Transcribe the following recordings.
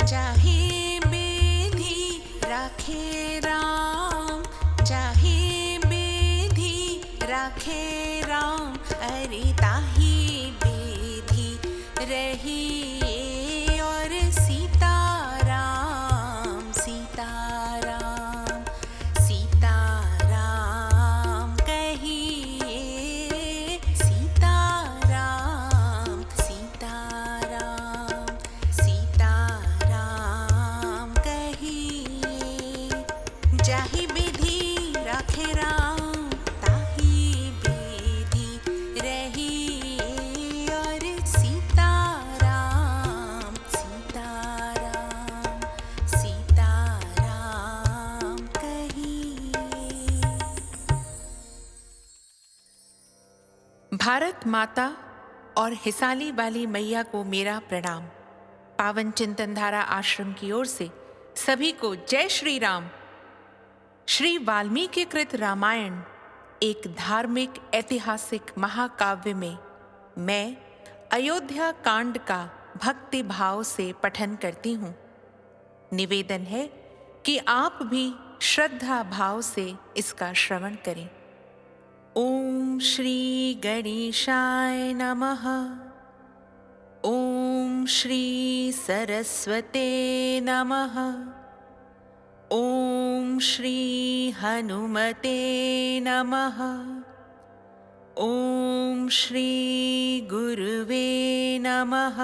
चाहे बेधी राखे राम, चाहे बेधी राखे राम, अरे ताही बेधी रहिए और सीताराम सीताराम सीताराम कहिए, सीताराम सीताराम सीताराम कहिए। जाहि विधि राखे राम, ताहि विधि रहिए और सीताराम सीताराम सीताराम कहिए। भारत माता और हिसाली वाली मैया को मेरा प्रणाम। पावन चिंतन धारा आश्रम की ओर से सभी को जय श्री राम। श्री वाल्मीकि कृत रामायण एक धार्मिक ऐतिहासिक महाकाव्य में मैं अयोध्या कांड का भक्ति भाव से पठन करती हूँ। निवेदन है कि आप भी श्रद्धा भाव से इसका श्रवण करें। ओम श्री गणेशाय नमः। ओम श्री सरस्वते नमः। ओम श्री हनुमते नमः। ओम श्री गुरुवे नमः।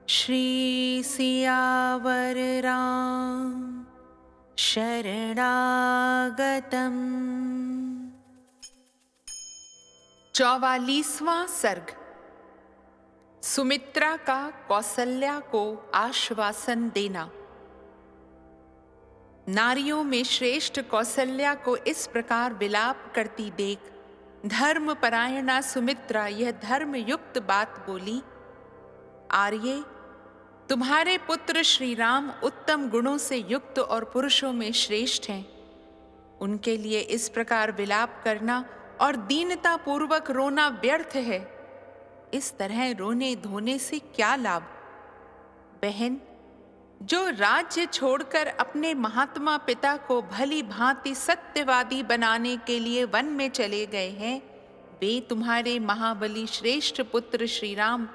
श्री सियावर राम शरणागतम्। 44वां सर्ग। सुमित्रा का कौसल्या को आश्वासन देना। नारियों में श्रेष्ठ कौसल्या को इस प्रकार विलाप करती देख धर्मपरायणा सुमित्रा यह धर्मयुक्त बात बोली, आर्ये, तुम्हारे पुत्र श्री राम उत्तम गुणों से युक्त और पुरुषों में श्रेष्ठ हैं। उनके लिए इस प्रकार विलाप करना और दीनता पूर्वक रोना व्यर्थ है। इस तरह रोने धोने से क्या लाभ। बहन, जो राज्य छोड़कर अपने महात्मा पिता को भली भांति सत्यवादी बनाने के लिए वन में चले गए हैं, वे तुम्हारे महाबली श्रेष्ठ पुत्र श्री राम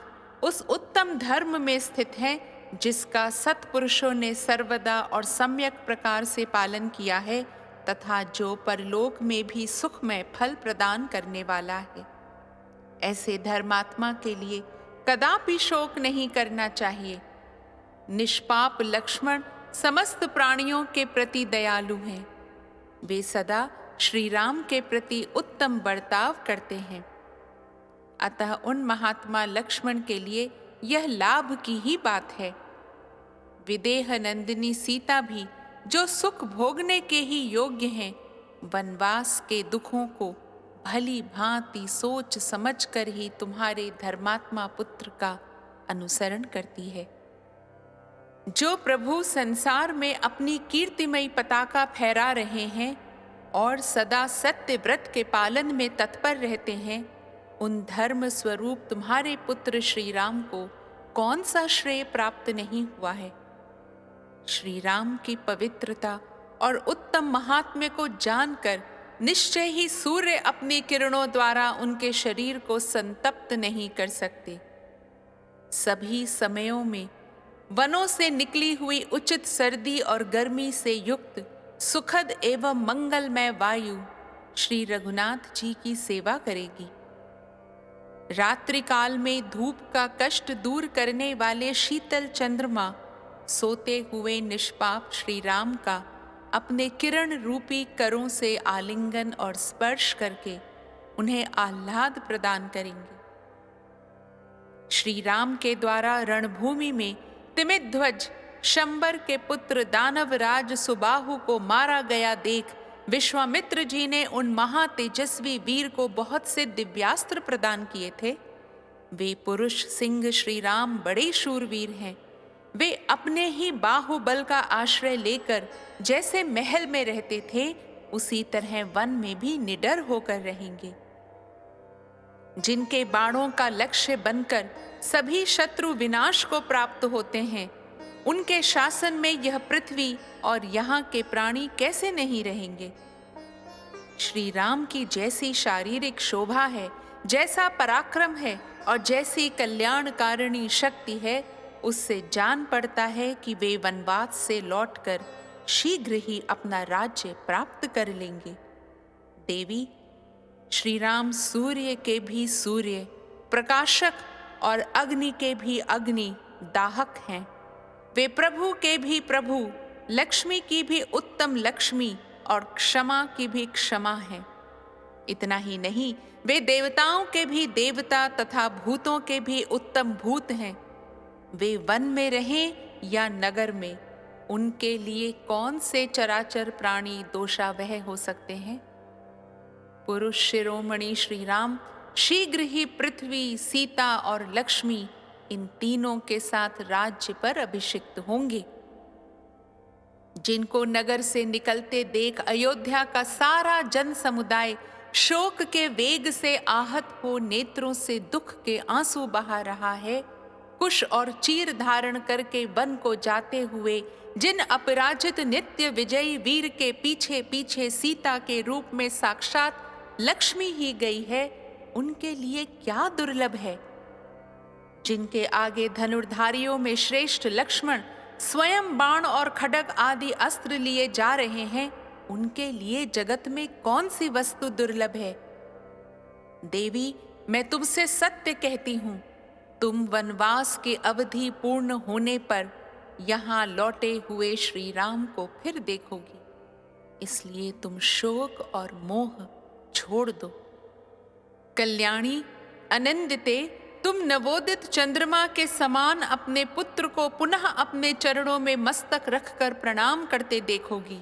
उस उत्तम धर्म में स्थित हैं जिसका सत्पुरुषों ने सर्वदा और सम्यक प्रकार से पालन किया है तथा जो परलोक में भी सुखमय फल प्रदान करने वाला है। ऐसे धर्मात्मा के लिए कदापि शोक नहीं करना चाहिए। निष्पाप लक्ष्मण समस्त प्राणियों के प्रति दयालु हैं। वे सदा श्री राम के प्रति उत्तम बर्ताव करते हैं। अतः उन महात्मा लक्ष्मण के लिए यह लाभ की ही बात है। विदेह नंदिनी सीता भी जो सुख भोगने के ही योग्य हैं, वनवास के दुखों को भली भांति सोच समझकर ही तुम्हारे धर्मात्मा पुत्र का अनुसरण करती है। जो प्रभु संसार में अपनी कीर्तिमयी पताका फहरा रहे हैं और सदा सत्य व्रत के पालन में तत्पर रहते हैं, उन धर्म स्वरूप तुम्हारे पुत्र श्री राम को कौन सा श्रेय प्राप्त नहीं हुआ है। श्री राम की पवित्रता और उत्तम महात्म्य को जानकर निश्चय ही सूर्य अपनी किरणों द्वारा उनके शरीर को संतप्त नहीं कर सकते। सभी समयों में वनों से निकली हुई उचित सर्दी और गर्मी से युक्त सुखद एवं मंगलमय वायु श्री रघुनाथ जी की सेवा करेगी। रात्रि काल में धूप का कष्ट दूर करने वाले शीतल चंद्रमा सोते हुए निष्पाप श्री राम का अपने किरण रूपी करों से आलिंगन और स्पर्श करके उन्हें आह्लाद प्रदान करेंगे। श्री राम के द्वारा रणभूमि में तिमिध्वज शंबर के पुत्र दानवराज सुबाहु को मारा गया देख विश्वामित्र जी ने उन महातेजस्वी वीर को बहुत से दिव्यास्त्र प्रदान किए थे। वे पुरुष सिंह श्री राम बड़े शूरवीर हैं। वे अपने ही बाहुबल का आश्रय लेकर जैसे महल में रहते थे, उसी तरह वन में भी निडर होकर रहेंगे। जिनके बाणों का लक्ष्य बनकर सभी शत्रु विनाश को प्राप्त होते हैं, उनके शासन में यह पृथ्वी और यहाँ के प्राणी कैसे नहीं रहेंगे? श्री राम की जैसी शारीरिक शोभा है, जैसा पराक्रम है और जैसी कल्याणकारिणी शक्ति है, उससे जान पड़ता है कि वे वनवास से लौटकर शीघ्र ही अपना राज्य प्राप्त कर लेंगे। देवी, श्री राम सूर्य के भी सूर्य, प्रकाशक और अग्नि के भी अग्नि दाहक हैं। वे प्रभु के भी प्रभु, लक्ष्मी की भी उत्तम लक्ष्मी और क्षमा की भी क्षमा हैं। इतना ही नहीं, वे देवताओं के भी देवता तथा भूतों के भी उत्तम भूत हैं। वे वन में रहें या नगर में, उनके लिए कौन से चराचर प्राणी दोषावह हो सकते हैं? पुरुष शिरोमणि श्री राम शीघ्र ही पृथ्वी, सीता और लक्ष्मी, इन तीनों के साथ राज्य पर अभिषिक्त होंगे। जिनको नगर से निकलते देख अयोध्या का सारा जन समुदाय शोक के वेग से आहत हो नेत्रों से दुख के आंसू बहा रहा है, कुश और चीर धारण करके वन को जाते हुए जिन अपराजित नित्य विजयी वीर के पीछे पीछे सीता के रूप में साक्षात लक्ष्मी ही गई है, उनके लिए क्या दुर्लभ है? जिनके आगे धनुर्धारियों में श्रेष्ठ लक्ष्मण स्वयं बाण और खड्ग आदि अस्त्र लिए जा रहे हैं, उनके लिए जगत में कौन सी वस्तु दुर्लभ है? देवी, मैं तुमसे सत्य कहती हूं, तुम वनवास की अवधि पूर्ण होने पर यहां लौटे हुए श्री राम को फिर देखोगी। इसलिए तुम शोक और मोह छोड़ दो। कल्याणी, आनंदिते, तुम नवोदित चंद्रमा के समान अपने पुत्र को पुनः अपने चरणों में मस्तक रखकर प्रणाम करते देखोगी।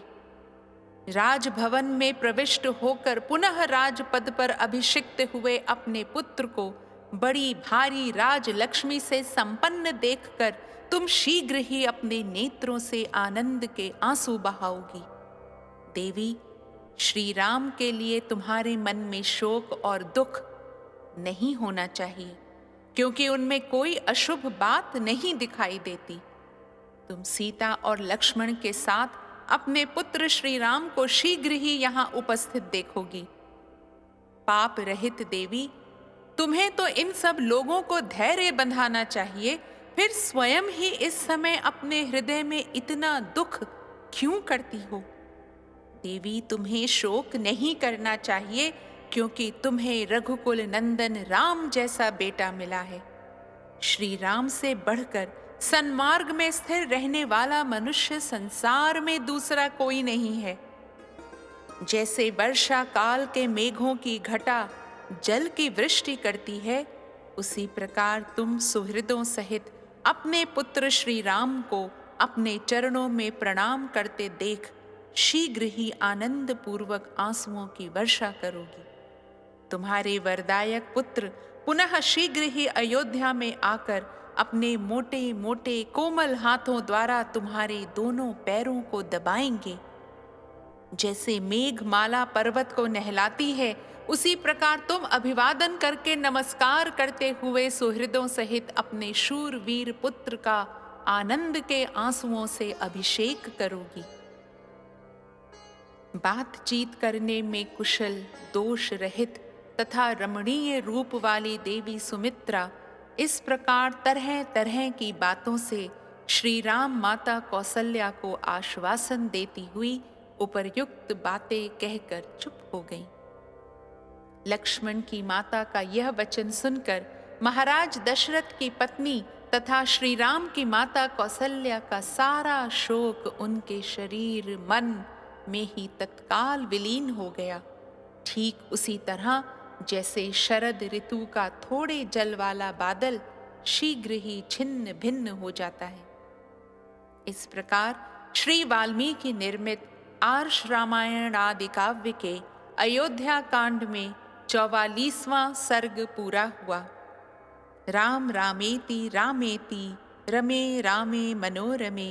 राजभवन में प्रविष्ट होकर पुनः राजपद पर अभिषिक्त हुए अपने पुत्र को बड़ी भारी राजलक्ष्मी से संपन्न देखकर तुम शीघ्र ही अपने नेत्रों से आनंद के आंसू बहाओगी। देवी, श्री राम के लिए तुम्हारे मन में शोक और दुख नहीं होना चाहिए, क्योंकि उनमें कोई अशुभ बात नहीं दिखाई देती। तुम सीता और लक्ष्मण के साथ अपने पुत्र श्री राम को शीघ्र ही यहां उपस्थित देखोगी। पाप रहित देवी, तुम्हें तो इन सब लोगों को धैर्य बंधाना चाहिए, फिर स्वयं ही इस समय अपने हृदय में इतना दुख क्यों करती हो? देवी, तुम्हें शोक नहीं करना चाहिए, क्योंकि तुम्हें रघुकुल नंदन राम जैसा बेटा मिला है। श्री राम से बढ़कर सन्मार्ग में स्थिर रहने वाला मनुष्य संसार में दूसरा कोई नहीं है। जैसे वर्षा काल के मेघों की घटा जल की वृष्टि करती है, उसी प्रकार तुम सुहृदों सहित अपने पुत्र श्री राम को अपने चरणों में प्रणाम करते देख शीघ्र ही आनंद पूर्वक आंसुओं की वर्षा करोगी। तुम्हारे वरदायक पुत्र पुनः शीघ्र ही अयोध्या में आकर अपने मोटे मोटे कोमल हाथों द्वारा तुम्हारे दोनों पैरों को दबाएंगे। जैसे मेघमाला पर्वत को नहलाती है, उसी प्रकार तुम अभिवादन करके नमस्कार करते हुए सुहृदों सहित अपने शूरवीर पुत्र का आनंद के आंसुओं से अभिषेक करोगी। बातचीत करने में कुशल, दोष रहित तथा रमणीय रूप वाली देवी सुमित्रा इस प्रकार तरह तरह की बातों से श्री राम माता कौसल्या को आश्वासन देती हुई उपर्युक्त बातें कहकर चुप हो गईं। लक्ष्मण की माता का यह वचन सुनकर महाराज दशरथ की पत्नी तथा श्री राम की माता कौसल्या का सारा शोक उनके शरीर मन में ही तत्काल विलीन हो गया। ठीक उसी तरह जैसे शरद ऋतु का थोड़े जल वाला बादल शीघ्र ही छिन्न भिन्न हो जाता है। इस प्रकार श्री वाल्मीकि निर्मित आर्ष रामायण आदि काव्य के अयोध्या कांड में 44वां सर्ग पूरा हुआ। राम रामेति रामेति रमे रामे मनोरमे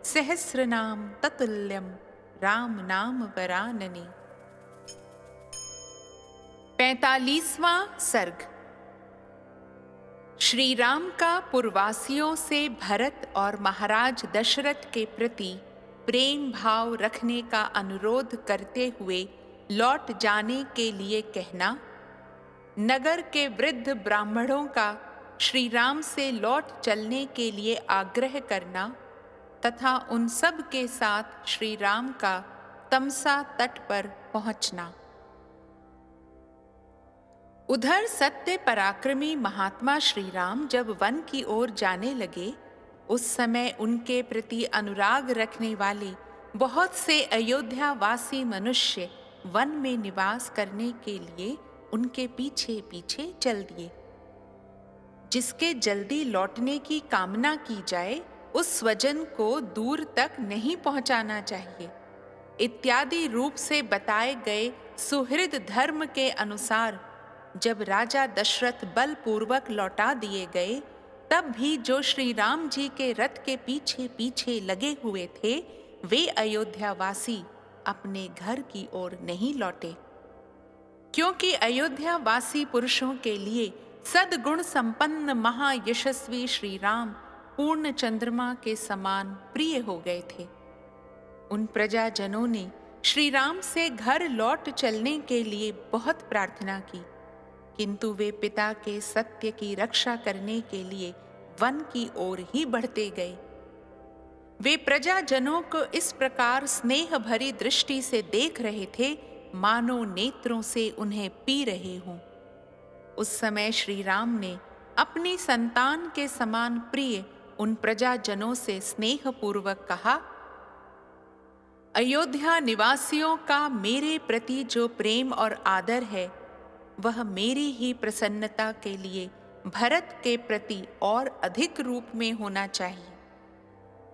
सहस्रनाम ततुल्यम राम नाम वरानने। 45वां सर्ग। श्री राम का पुरवासियों से भरत और महाराज दशरथ के प्रति प्रेम भाव रखने का अनुरोध करते हुए लौट जाने के लिए कहना, नगर के वृद्ध ब्राह्मणों का श्री राम से लौट चलने के लिए आग्रह करना तथा उन सब के साथ श्री राम का तमसा तट पर पहुंचना। उधर सत्य पराक्रमी महात्मा श्री राम जब वन की ओर जाने लगे, उस समय उनके प्रति अनुराग रखने वाले बहुत से अयोध्यावासी मनुष्य वन में निवास करने के लिए उनके पीछे पीछे चल दिए। जिसके जल्दी लौटने की कामना की जाए, उस स्वजन को दूर तक नहीं पहुंचाना चाहिए इत्यादि रूप से बताए गए सुहृद धर्म के अनुसार जब राजा दशरथ बलपूर्वक लौटा दिए गए, तब भी जो श्री राम जी के रथ के पीछे पीछे लगे हुए थे, वे अयोध्यावासी अपने घर की ओर नहीं लौटे, क्योंकि अयोध्यावासी पुरुषों के लिए सद्गुण संपन्न महायशस्वी श्री राम पूर्ण चंद्रमा के समान प्रिय हो गए थे। उन प्रजाजनों ने श्री राम से घर लौट चलने के लिए बहुत प्रार्थना की, किंतु वे पिता के सत्य की रक्षा करने के लिए वन की ओर ही बढ़ते गए। वे प्रजाजनों को इस प्रकार स्नेह भरी दृष्टि से देख रहे थे मानो नेत्रों से उन्हें पी रहे हों। उस समय श्री राम ने अपनी संतान के समान प्रिय उन प्रजाजनों से स्नेहपूर्वक कहा, अयोध्या निवासियों का मेरे प्रति जो प्रेम और आदर है, वह मेरी ही प्रसन्नता के लिए भरत के प्रति और अधिक रूप में होना चाहिए।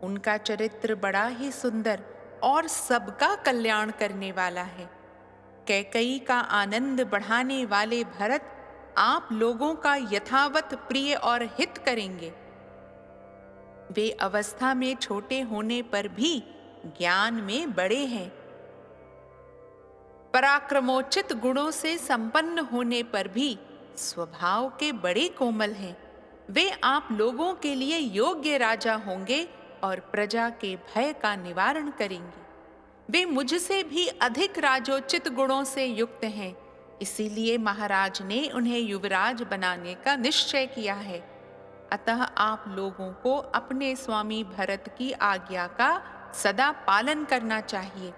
उनका चरित्र बड़ा ही सुंदर और सबका कल्याण करने वाला है। कैकेयी का आनंद बढ़ाने वाले भरत आप लोगों का यथावत प्रिय और हित करेंगे। वे अवस्था में छोटे होने पर भी ज्ञान में बड़े हैं, पराक्रमोचित गुणों से संपन्न होने पर भी स्वभाव के बड़े कोमल हैं। वे आप लोगों के लिए योग्य राजा होंगे और प्रजा के भय का निवारण करेंगे। वे मुझसे भी अधिक राजोचित गुणों से युक्त हैं, इसीलिए महाराज ने उन्हें युवराज बनाने का निश्चय किया है। अतः आप लोगों को अपने स्वामी भरत की आज्ञा का सदा पालन करना चाहिए।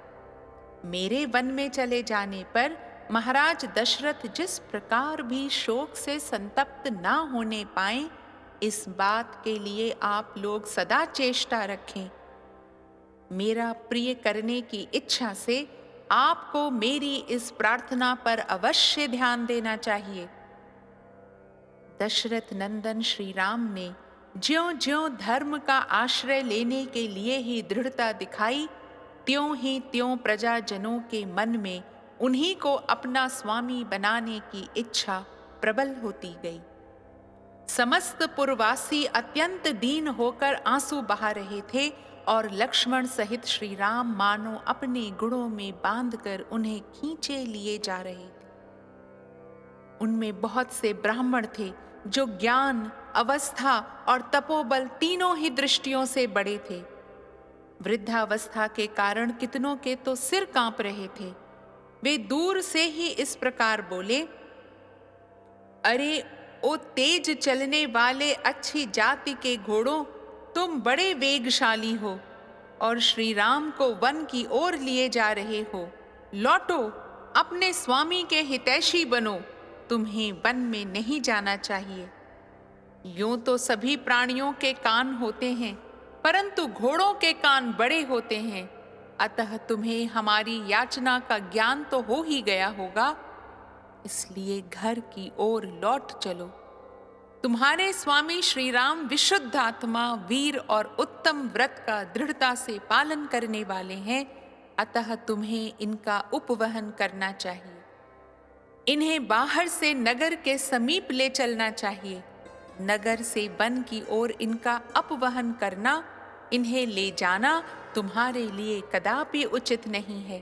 मेरे वन में चले जाने पर महाराज दशरथ जिस प्रकार भी शोक से संतप्त ना होने पाएं, इस बात के लिए आप लोग सदा चेष्टा रखें। मेरा प्रिय करने की इच्छा से आपको मेरी इस प्रार्थना पर अवश्य ध्यान देना चाहिए। दशरथ नंदन श्री राम ने ज्यों-ज्यों धर्म का आश्रय लेने के लिए ही दृढ़ता दिखाई, त्यों ही त्यों प्रजाजनों के मन में उन्हीं को अपना स्वामी बनाने की इच्छा प्रबल होती गई। समस्त पुरवासी अत्यंत दीन होकर आंसू बहा रहे थे और लक्ष्मण सहित श्री राम मानो अपने गुणों में बांधकर उन्हें खींचे लिए जा रहे थे। उनमें बहुत से ब्राह्मण थे जो ज्ञान, अवस्था और तपोबल तीनों ही दृष्टियों से बड़े थे। वृद्धावस्था के कारण कितनों के तो सिर कांप रहे थे। वे दूर से ही इस प्रकार बोले, अरे ओ तेज चलने वाले अच्छी जाति के घोड़ों, तुम बड़े वेगशाली हो और श्री राम को वन की ओर लिए जा रहे हो। लौटो, अपने स्वामी के हितैषी बनो, तुम्हें वन में नहीं जाना चाहिए। यूं तो सभी प्राणियों के कान होते हैं, परंतु घोड़ों के कान बड़े होते हैं, अतः तुम्हें हमारी याचना का ज्ञान तो हो ही गया होगा, इसलिए घर की ओर लौट चलो। तुम्हारे स्वामी श्री राम विशुद्ध आत्मा, वीर और उत्तम व्रत का दृढ़ता से पालन करने वाले हैं, अतः तुम्हें इनका उपवहन करना चाहिए। इन्हें बाहर से नगर के समीप ले चलना चाहिए। नगर से वन की ओर इनका अपवहन करना, इन्हें ले जाना तुम्हारे लिए कदापि उचित नहीं है।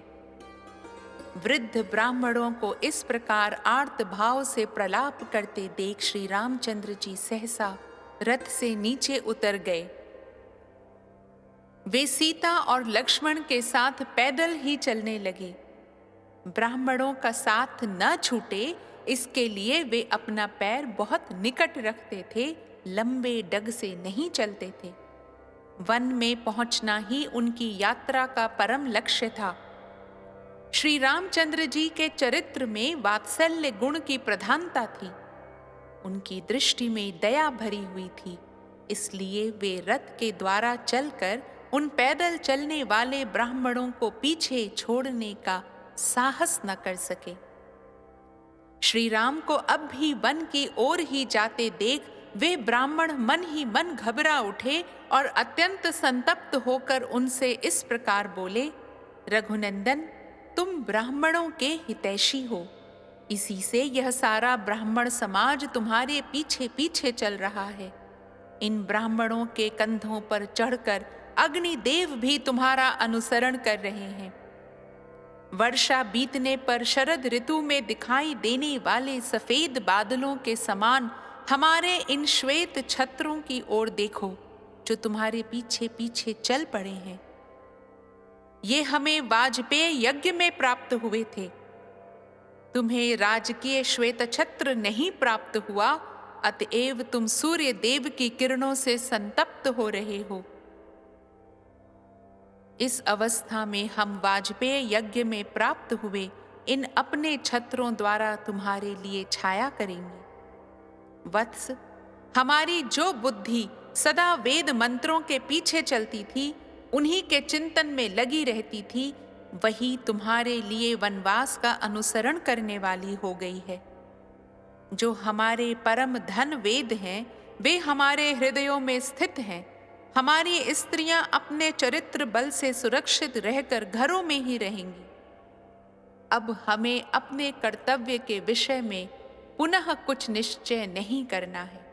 वृद्ध ब्राह्मणों को इस प्रकार आर्त भाव से प्रलाप करते देख श्री रामचंद्र जी सहसा रथ से नीचे उतर गए। वे सीता और लक्ष्मण के साथ पैदल ही चलने लगे। ब्राह्मणों का साथ न छूटे इसके लिए वे अपना पैर बहुत निकट रखते थे, लंबे डग से नहीं चलते थे। वन में पहुंचना ही उनकी यात्रा का परम लक्ष्य था। श्री रामचंद्र जी के चरित्र में वात्सल्य गुण की प्रधानता थी। उनकी दृष्टि में दया भरी हुई थी, इसलिए वे रथ के द्वारा चलकर उन पैदल चलने वाले ब्राह्मणों को पीछे छोड़ने का साहस न कर सके। श्री राम को अब भी वन की ओर ही जाते देख वे ब्राह्मण मन ही मन घबरा उठे और अत्यंत संतप्त होकर उनसे इस प्रकार बोले, रघुनंदन, तुम ब्राह्मणों के हितैषी हो, इसी से यह सारा ब्राह्मण समाज तुम्हारे पीछे पीछे चल रहा है। इन ब्राह्मणों के कंधों पर चढ़कर अग्निदेव भी तुम्हारा अनुसरण कर रहे हैं। वर्षा बीतने पर शरद ऋतु में दिखाई देने वाले सफेद बादलों के समान हमारे इन श्वेत छत्रों की ओर देखो, जो तुम्हारे पीछे पीछे चल पड़े हैं। ये हमें वाजपेय यज्ञ में प्राप्त हुए थे। तुम्हें राजकीय श्वेत छत्र नहीं प्राप्त हुआ, अतएव तुम सूर्य देव की किरणों से संतप्त हो रहे हो। इस अवस्था में हम वाजपेय यज्ञ में प्राप्त हुए इन अपने छत्रों द्वारा तुम्हारे लिए छाया करेंगे। वत्स, हमारी जो बुद्धि सदा वेद मंत्रों के पीछे चलती थी, उन्हीं के चिंतन में लगी रहती थी, वही तुम्हारे लिए वनवास का अनुसरण करने वाली हो गई है। जो हमारे परम धन वेद हैं, वे हमारे हृदयों में स्थित हैं। हमारी स्त्रियां अपने चरित्र बल से सुरक्षित रहकर घरों में ही रहेंगी। अब हमें अपने कर्तव्य के विषय में पुनः कुछ निश्चय नहीं करना है।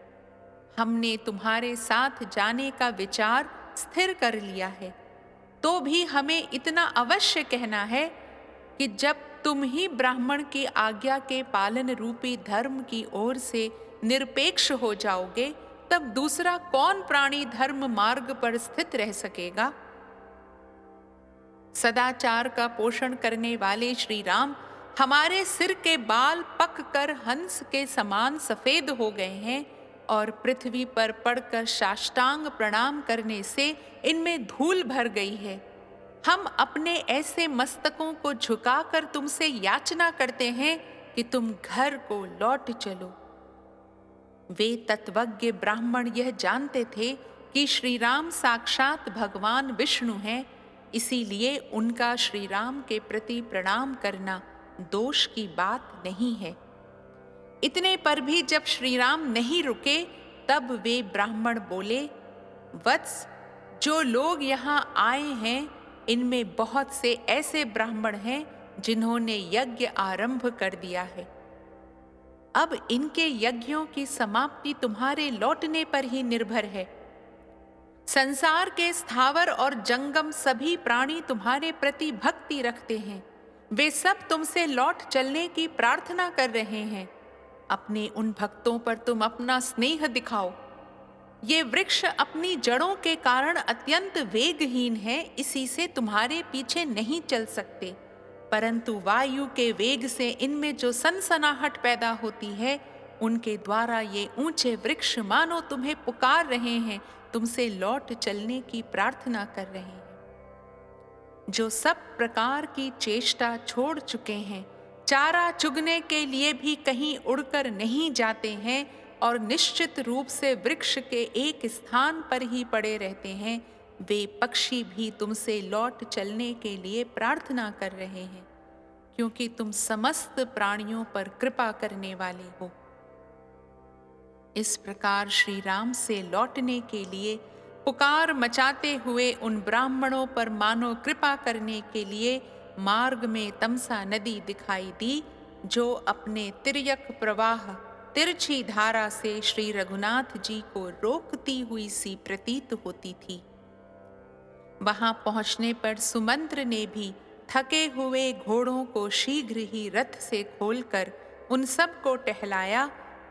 हमने तुम्हारे साथ जाने का विचार स्थिर कर लिया है, तो भी हमें इतना अवश्य कहना है कि जब तुम ही ब्राह्मण की आज्ञा के पालन रूपी धर्म की ओर से निरपेक्ष हो जाओगे, तब दूसरा कौन प्राणी धर्म मार्ग पर स्थित रह सकेगा। सदाचार का पोषण करने वाले श्री राम हमारे सिर के बाल पक कर हंस के समान सफेद हो गए हैं और पृथ्वी पर पड़कर साष्टांग प्रणाम करने से इनमें धूल भर गई है। हम अपने ऐसे मस्तकों को झुकाकर तुमसे याचना करते हैं कि तुम घर को लौट चलो। वे तत्वज्ञ ब्राह्मण यह जानते थे कि श्री राम साक्षात भगवान विष्णु हैं, इसीलिए उनका श्री राम के प्रति प्रणाम करना दोष की बात नहीं है। इतने पर भी जब श्री राम नहीं रुके, तब वे ब्राह्मण बोले, वत्स, जो लोग यहाँ आए हैं, इनमें बहुत से ऐसे ब्राह्मण हैं जिन्होंने यज्ञ आरंभ कर दिया है। अब इनके यज्ञों की समाप्ति तुम्हारे लौटने पर ही निर्भर है। संसार के स्थावर और जंगम सभी प्राणी तुम्हारे प्रति भक्ति रखते हैं। वे सब तुमसे लौट चलने की प्रार्थना कर रहे हैं। अपने उन भक्तों पर तुम अपना स्नेह दिखाओ। ये वृक्ष अपनी जड़ों के कारण अत्यंत वेगहीन है, इसी से तुम्हारे पीछे नहीं चल सकते, परंतु वायु के वेग से इनमें जो सनसनाहट पैदा होती है, उनके द्वारा ये ऊंचे वृक्ष मानो तुम्हें पुकार रहे हैं, तुमसे लौट चलने की प्रार्थना कर रहे हैं। जो सब प्रकार की चेष्टा छोड़ चुके हैं, चारा चुगने के लिए भी कहीं उड़कर नहीं जाते हैं और निश्चित रूप से वृक्ष के एक स्थान पर ही पड़े रहते हैं, वे पक्षी भी तुमसे लौट चलने के लिए प्रार्थना कर रहे हैं, क्योंकि तुम समस्त प्राणियों पर कृपा करने वाले हो। इस प्रकार श्री राम से लौटने के लिए पुकार मचाते हुए उन ब्राह्मणों पर मानो कृपा करने के लिए मार्ग में तमसा नदी दिखाई दी, जो अपने तिर्यक प्रवाह तिरछी धारा से श्री रघुनाथ जी को रोकती हुई सी प्रतीत होती थी। वहां पहुंचने पर सुमंत्र ने भी थके हुए घोड़ों को शीघ्र ही रथ से खोलकर उन सब को टहलाया,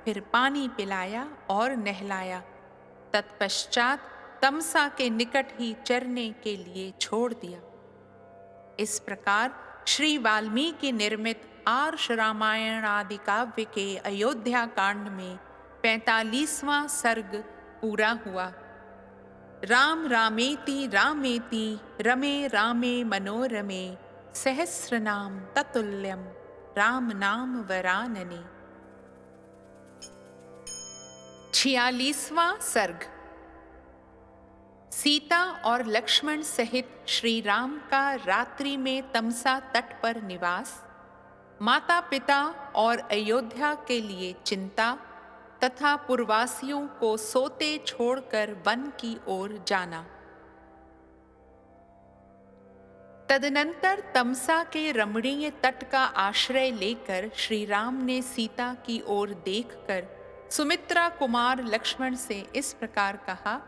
फिर पानी पिलाया और नहलाया। तत्पश्चात तमसा के निकट ही चरने के लिए छोड़ दिया। इस प्रकार श्री वाल्मीकि निर्मित आर्ष रामायण आदि काव्य के अयोध्या कांड में 45वां सर्ग पूरा हुआ। राम रामेति रामेति रमे रामे मनोरमे सहस्रनाम ततुल्यम राम नाम वरानने। 46वां सर्ग। सीता और लक्ष्मण सहित श्री राम का रात्रि में तमसा तट पर निवास, माता पिता और अयोध्या के लिए चिंता तथा पुरवासियों को सोते छोड़कर वन की ओर जाना। तदनंतर तमसा के रमणीय तट का आश्रय लेकर श्री राम ने सीता की ओर देखकर सुमित्रा कुमार लक्ष्मण से इस प्रकार कहा,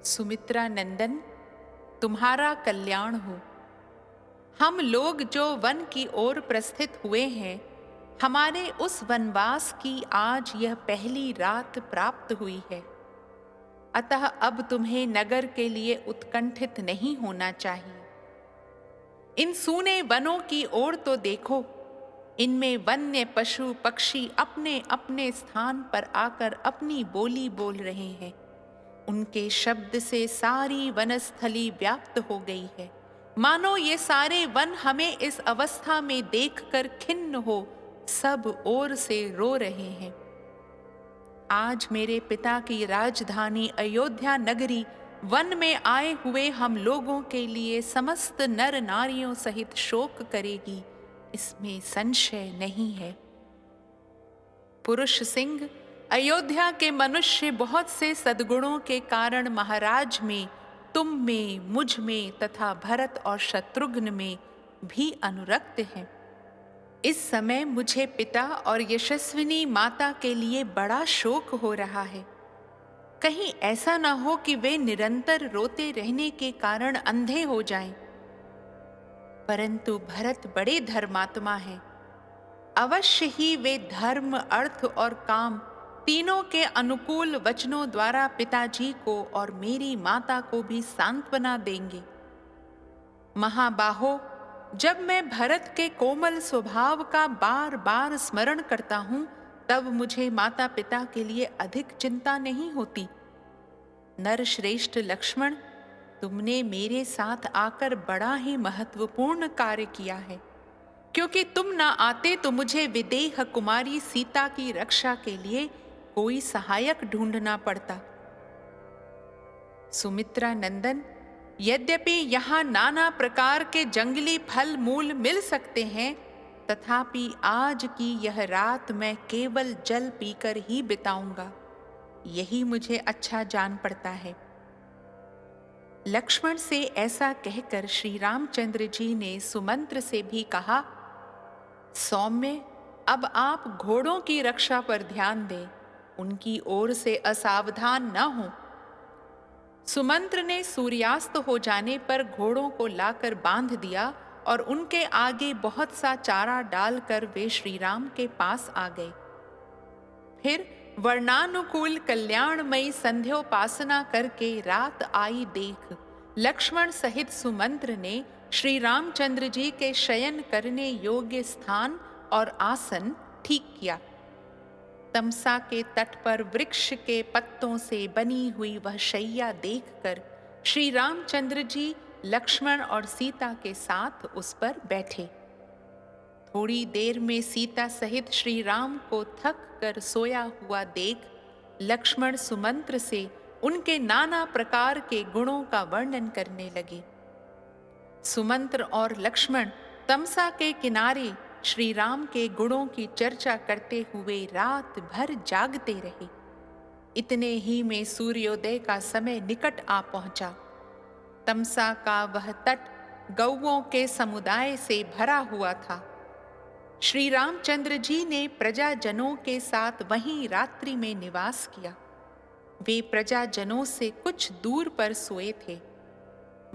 सुमित्रा नंदन, तुम्हारा कल्याण हो। हम लोग जो वन की ओर प्रस्थित हुए हैं, हमारे उस वनवास की आज यह पहली रात प्राप्त हुई है। अतः अब तुम्हें नगर के लिए उत्कंठित नहीं होना चाहिए। इन सूने वनों की ओर तो देखो, इनमें वन्य पशु पक्षी अपने अपने स्थान पर आकर अपनी बोली बोल रहे हैं। उनके शब्द से सारी वनस्थली व्याप्त हो गई है, मानो ये सारे वन हमें इस अवस्था में देखकर खिन्न हो सब ओर से रो रहे हैं। आज मेरे पिता की राजधानी अयोध्या नगरी वन में आए हुए हम लोगों के लिए समस्त नर नारियों सहित शोक करेगी, इसमें संशय नहीं है। पुरुष सिंह, अयोध्या के मनुष्य बहुत से सद्गुणों के कारण महाराज में, तुम में, मुझ में तथा भरत और शत्रुघ्न में भी अनुरक्त हैं। इस समय मुझे पिता और यशस्विनी माता के लिए बड़ा शोक हो रहा है। कहीं ऐसा ना हो कि वे निरंतर रोते रहने के कारण अंधे हो जाएं। परंतु भरत बड़े धर्मात्मा हैं। अवश्य ही वे धर्म, अर्थ और काम तीनों के अनुकूल वचनों द्वारा पिताजी को और मेरी माता को भी सांत्वना देंगे। महाबाहो, जब मैं भरत के कोमल स्वभाव का बार बार स्मरण करता हूं, तब मुझे माता पिता के लिए अधिक चिंता नहीं होती। नरश्रेष्ठ लक्ष्मण, तुमने मेरे साथ आकर बड़ा ही महत्वपूर्ण कार्य किया है, क्योंकि तुम ना आते तो मुझे विदेह कुमारी सीता की रक्षा के लिए कोई सहायक ढूंढना पड़ता। सुमित्रा नंदन, यद्यपि यहाँ नाना प्रकार के जंगली फल मूल मिल सकते हैं, तथापि आज की यह रात मैं केवल जल पीकर ही बिताऊंगा, यही मुझे अच्छा जान पड़ता है। लक्ष्मण से ऐसा कहकर श्री रामचंद्र जी ने सुमंत्र से भी कहा, सौम्य, अब आप घोड़ों की रक्षा पर ध्यान दें, उनकी ओर से असावधान न हो। सुमंत्र ने सूर्यास्त हो जाने पर घोड़ों को लाकर बांध दिया और उनके आगे बहुत सा चारा डालकर वे श्री राम के पास आ गए। फिर वर्णानुकूल कल्याणमयी संध्योपासना करके रात आई देख लक्ष्मण सहित सुमंत्र ने श्री रामचंद्र जी के शयन करने योग्य स्थान और आसन ठीक किया। तमसा के तट पर वृक्ष के पत्तों से बनी हुई वह शैया देखकर श्री रामचंद्र जी लक्ष्मण और सीता के साथ उस पर बैठे। थोड़ी देर में सीता सहित श्री राम को थक कर सोया हुआ देख लक्ष्मण सुमंत्र से उनके नाना प्रकार के गुणों का वर्णन करने लगे। सुमंत्र और लक्ष्मण तमसा के किनारे श्री राम के गुणों की चर्चा करते हुए रात भर जागते रहे। इतने ही में सूर्योदय का समय निकट आ पहुंचा। तमसा का वह तट गौओं के समुदाय से भरा हुआ था। श्री रामचंद्र जी ने प्रजाजनों के साथ वहीं रात्रि में निवास किया। वे प्रजाजनों से कुछ दूर पर सोए थे।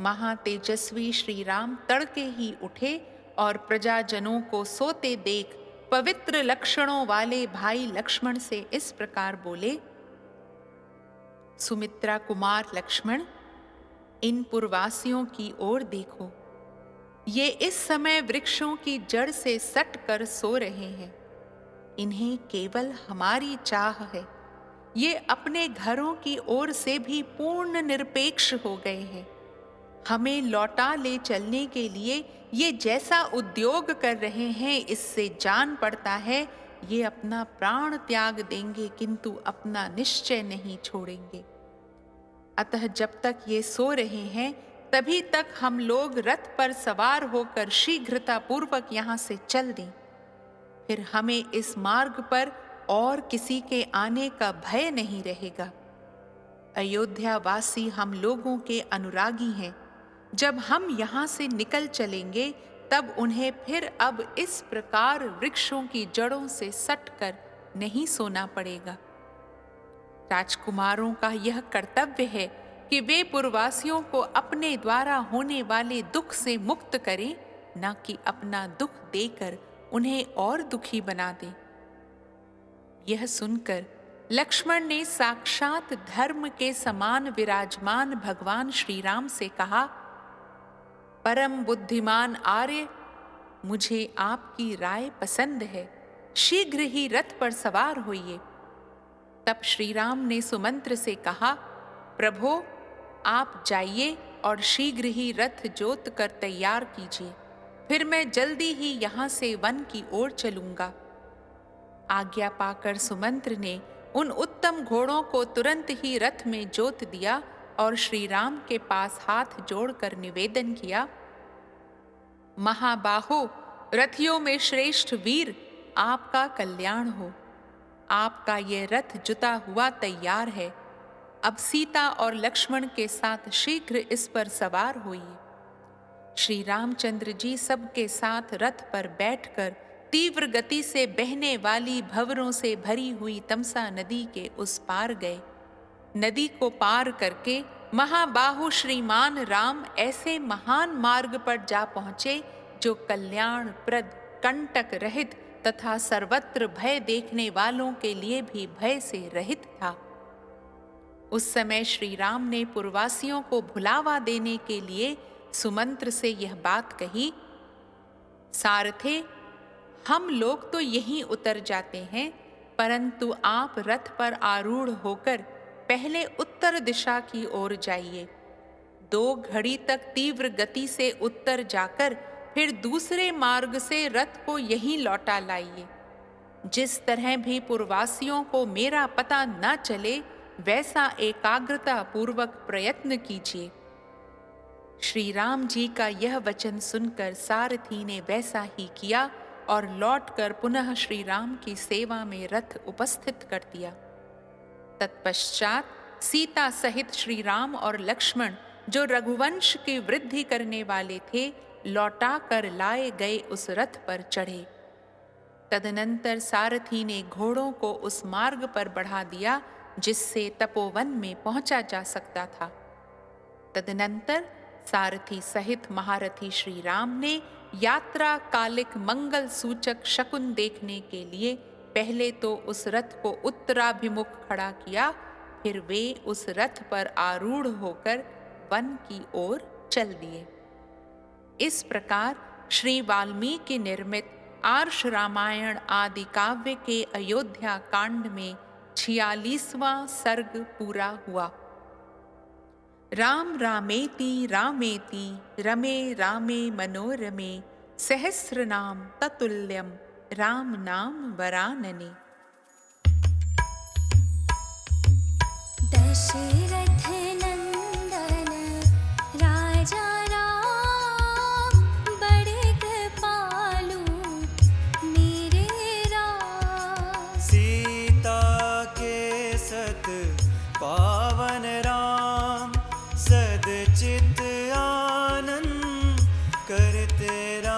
महातेजस्वी श्री राम तड़के ही उठे और प्रजाजनों को सोते देख पवित्र लक्षणों वाले भाई लक्ष्मण से इस प्रकार बोले, सुमित्रा कुमार लक्ष्मण, इन पुरवासियों की ओर देखो। ये इस समय वृक्षों की जड़ से सट कर सो रहे हैं। इन्हें केवल हमारी चाह है। ये अपने घरों की ओर से भी पूर्ण निरपेक्ष हो गए हैं। हमें लौटा ले चलने के लिए ये जैसा उद्योग कर रहे हैं, इससे जान पड़ता है ये अपना प्राण त्याग देंगे किंतु अपना निश्चय नहीं छोड़ेंगे। अतः जब तक ये सो रहे हैं तभी तक हम लोग रथ पर सवार होकर शीघ्रता पूर्वक यहाँ से चल दें। फिर हमें इस मार्ग पर और किसी के आने का भय नहीं रहेगा। अयोध्या वासी हम लोगों के अनुरागी हैं। जब हम यहाँ से निकल चलेंगे तब उन्हें फिर अब इस प्रकार वृक्षों की जड़ों से सटकर नहीं सोना पड़ेगा। राजकुमारों का यह कर्तव्य है कि वे पुरवासियों को अपने द्वारा होने वाले दुख से मुक्त करें, न कि अपना दुख देकर उन्हें और दुखी बना दें। यह सुनकर लक्ष्मण ने साक्षात धर्म के समान विराजमान भगवान श्री राम से कहा, परम बुद्धिमान आर्य, मुझे आपकी राय पसंद है। शीघ्र ही रथ पर सवार होइए। तब श्री राम ने सुमंत्र से कहा, प्रभो, आप जाइए और शीघ्र ही रथ जोत कर तैयार कीजिए। फिर मैं जल्दी ही यहाँ से वन की ओर चलूंगा। आज्ञा पाकर सुमंत्र ने उन उत्तम घोड़ों को तुरंत ही रथ में जोत दिया और श्री राम के पास हाथ जोड़कर निवेदन किया, महाबाहो, रथियों में श्रेष्ठ वीर, आपका कल्याण हो। आपका ये रथ जुता हुआ तैयार है। अब सीता और लक्ष्मण के साथ शीघ्र इस पर सवार होइए। श्री रामचंद्र जी सबके साथ रथ पर बैठकर तीव्र गति से बहने वाली भंवरों से भरी हुई तमसा नदी के उस पार गए। नदी को पार करके महाबाहु श्रीमान राम ऐसे महान मार्ग पर जा पहुंचे जो कल्याणप्रद, कंटक रहित तथा सर्वत्र भय देखने वालों के लिए भी भय से रहित था। उस समय श्री राम ने पुरवासियों को भुलावा देने के लिए सुमंत्र से यह बात कही, सारथे, हम लोग तो यहीं उतर जाते हैं, परंतु आप रथ पर आरूढ़ होकर पहले उत्तर दिशा की ओर जाइए। 2 घड़ी तक तीव्र गति से उत्तर जाकर फिर दूसरे मार्ग से रथ को यहीं लौटा लाइए। जिस तरह भी पुरवासियों को मेरा पता न चले, वैसा एकाग्रता पूर्वक प्रयत्न कीजिए। श्री राम जी का यह वचन सुनकर सारथी ने वैसा ही किया और लौटकर पुनः श्री राम की सेवा में रथ उपस्थित कर दिया। तत्पश्चात सीता सहित श्री राम और लक्ष्मण, जो रघुवंश की वृद्धि करने वाले थे, लौटा कर लाए गए उस रथ पर चढ़े। तदनंतर सारथी ने घोड़ों को उस मार्ग पर बढ़ा दिया जिससे तपोवन में पहुंचा जा सकता था। तदनंतर सारथी सहित महारथी श्री राम ने यात्रा कालिक मंगल सूचक शकुन देखने के लिए पहले तो उस रथ को उत्तराभिमुख खड़ा किया, फिर वे उस रथ पर आरूढ़ होकर वन की ओर चल दिए। इस प्रकार श्री वाल्मीकि निर्मित आर्ष रामायण आदि काव्य के अयोध्या कांड में 46वां सर्ग पूरा हुआ। राम रामेति रामेति रमे रामे मनोरमे सहस्रनाम ततुल्यम राम नाम वरानने। दशरथ नंदन राजा राम, बड़े कृपालु मेरे राम। सीता के सत पावन राम, सदचित आनंद करते राम।